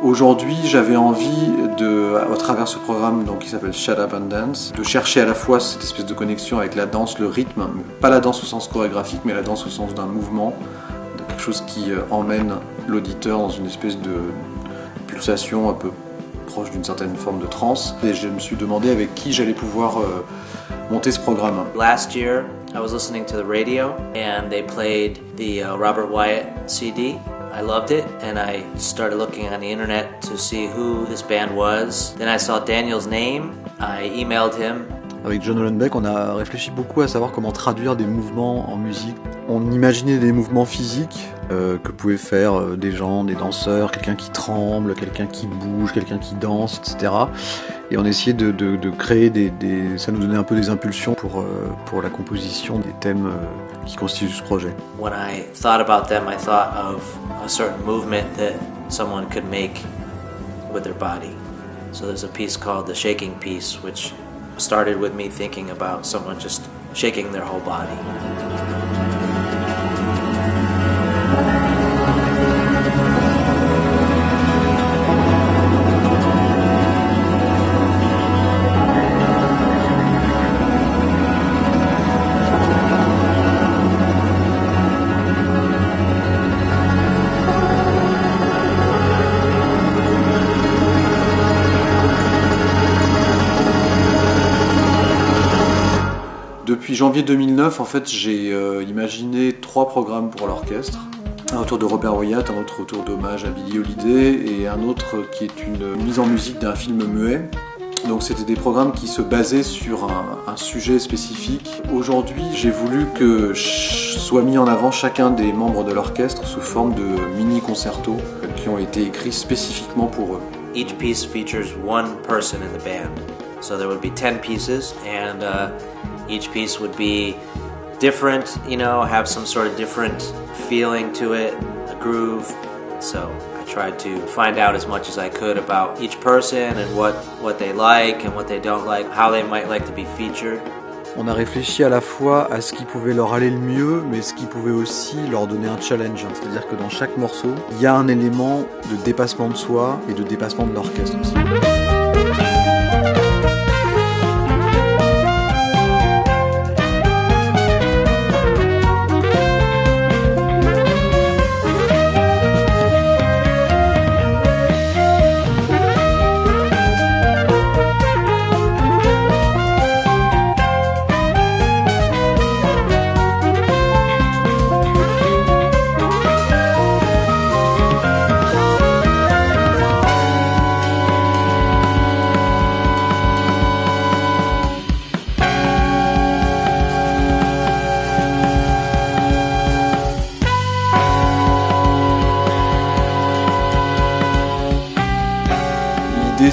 Aujourd'hui, j'avais envie à travers ce programme qui s'appelle Shut Up and Dance, de chercher à la fois cette espèce de connexion avec la danse, le rythme, pas la danse au sens chorégraphique, mais la danse au sens d'un mouvement, de quelque chose qui emmène l'auditeur dans une espèce de pulsation un peu proche d'une certaine forme de transe. Et je me suis demandé avec qui j'allais pouvoir monter ce programme. Last year, I was listening to the radio and they played the Robert Wyatt CD. I loved it and I started looking on the internet to see who this band was. Then I saw Daniel's name. I emailed him. Avec John Hollenbeck, on a réfléchi beaucoup à savoir comment traduire des mouvements en musique. On imaginait des mouvements physiques que pouvaient faire des gens, des danseurs, quelqu'un qui tremble, quelqu'un qui bouge, quelqu'un qui danse, etc. Et on essayait de créer ça nous donnait un peu des impulsions pour la composition des thèmes qui constituent ce projet. When I thought about them, I thought of a certain movement that someone could make with their body. So there's a piece called the shaking piece, which started with me thinking about someone just shaking their whole body. Depuis janvier 2009, en fait, j'ai imaginé 3 programmes pour l'orchestre. Un autour de Robert Wyatt, un autre autour d'hommage à Billie Holiday et un autre qui est une mise en musique d'un film muet. Donc c'était des programmes qui se basaient sur un sujet spécifique. Aujourd'hui, j'ai voulu que soit mis en avant chacun des membres de l'orchestre sous forme de mini-concertos qui ont été écrits spécifiquement pour eux. Each piece features one person in the band. So there would be 10 pieces and each piece would be different, have some sort of different feeling to it, a groove. So I tried to find out as much as I could about each person and what they like and what they don't like, how they might like to be featured. On a réfléchi à la fois à ce qui pouvait leur aller le mieux, mais ce qui pouvait aussi leur donner un challenge. C'est-à-dire que dans chaque morceau, il y a un élément de dépassement de soi et de dépassement de l'orchestre aussi.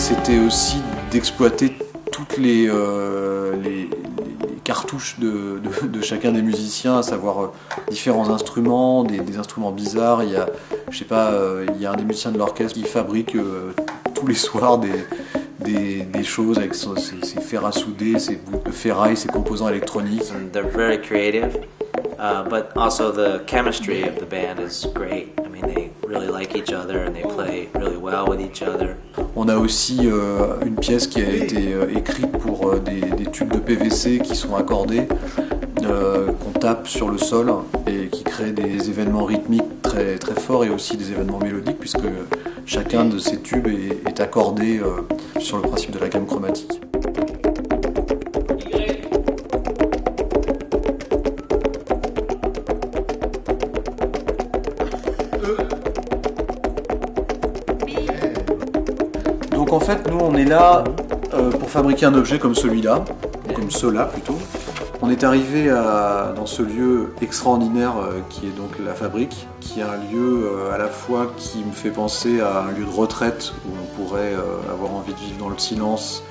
C'était aussi d'exploiter toutes les cartouches de chacun des musiciens, à savoir différents instruments, des instruments bizarres. Il y a, il y a un des musiciens de l'orchestre qui fabrique tous les soirs des choses avec ses fers à souder, ses bouts de ferraille, ses composants électroniques. And they're very creative, but also the chemistry of the band is great. I mean, they really like each other and they play really well with each other. On a aussi une pièce qui a été écrite pour des tubes de PVC qui sont accordés, qu'on tape sur le sol et qui crée des événements rythmiques très, très forts et aussi des événements mélodiques puisque chacun de ces tubes est accordé sur le principe de la gamme chromatique. Donc en fait, nous on est là pour fabriquer un objet comme celui-là, comme ceux-là plutôt. On est arrivé dans ce lieu extraordinaire qui est donc la fabrique, qui qui est un lieu à la fois qui me fait penser à un lieu de retraite où on pourrait avoir envie de vivre dans le silence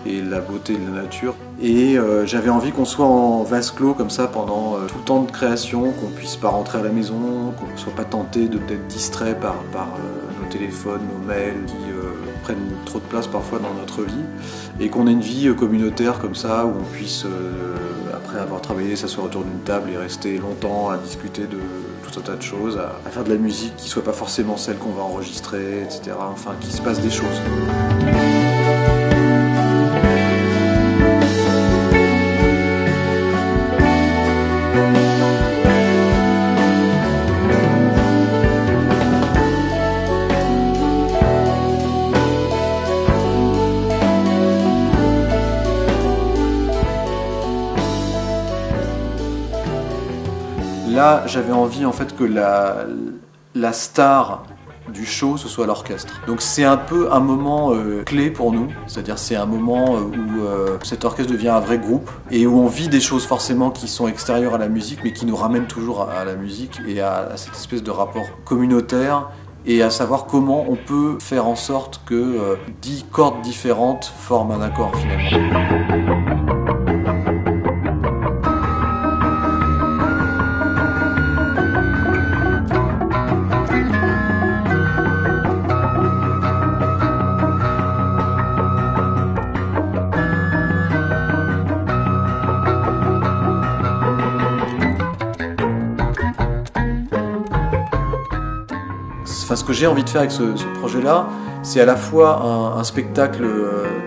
et la beauté de la nature. Et j'avais envie qu'on soit en vase clos comme ça pendant tout le temps de création, qu'on puisse pas rentrer à la maison, qu'on ne soit pas tenté d'être distrait par nos téléphones, nos mails qui prennent trop de place parfois dans notre vie, et qu'on ait une vie communautaire comme ça où on puisse, après avoir travaillé, s'asseoir autour d'une table et rester longtemps à discuter de tout un tas de choses, à faire de la musique qui soit pas forcément celle qu'on va enregistrer, etc. Enfin, qu'il se passe des choses. Là, j'avais envie en fait que la star du show, ce soit l'orchestre. Donc c'est un peu un moment clé pour nous, c'est-à-dire c'est un moment où cet orchestre devient un vrai groupe et où on vit des choses forcément qui sont extérieures à la musique mais qui nous ramènent toujours à la musique et à cette espèce de rapport communautaire et à savoir comment on peut faire en sorte que 10 cordes différentes forment un accord finalement. Enfin, ce que j'ai envie de faire avec ce projet-là, c'est à la fois un spectacle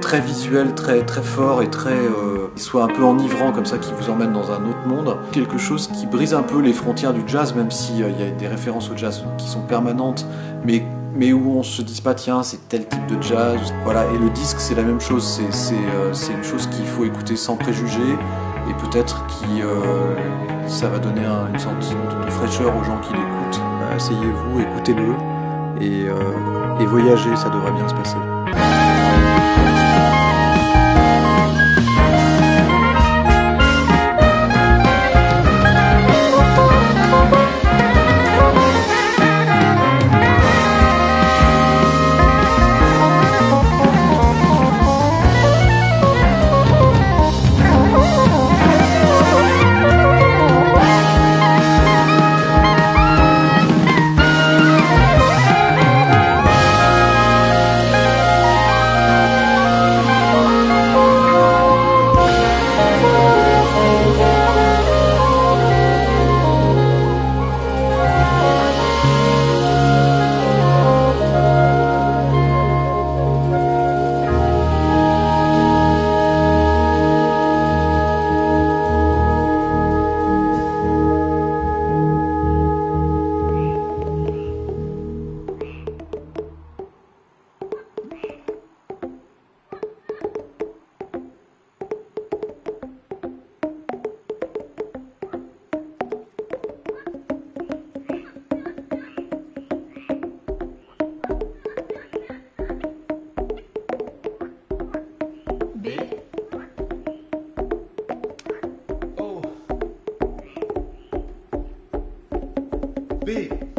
très visuel, très fort et qui soit un peu enivrant comme ça, qui vous emmène dans un autre monde. Quelque chose qui brise un peu les frontières du jazz, même s'il y a des références au jazz qui sont permanentes, mais où on se dise pas tiens c'est tel type de jazz. Voilà, et le disque c'est la même chose, c'est une chose qu'il faut écouter sans préjugés et peut-être ça va donner une sorte de fraîcheur aux gens qui l'écoutent. Asseyez-vous, écoutez-le et voyagez, ça devrait bien se passer. B. O. B.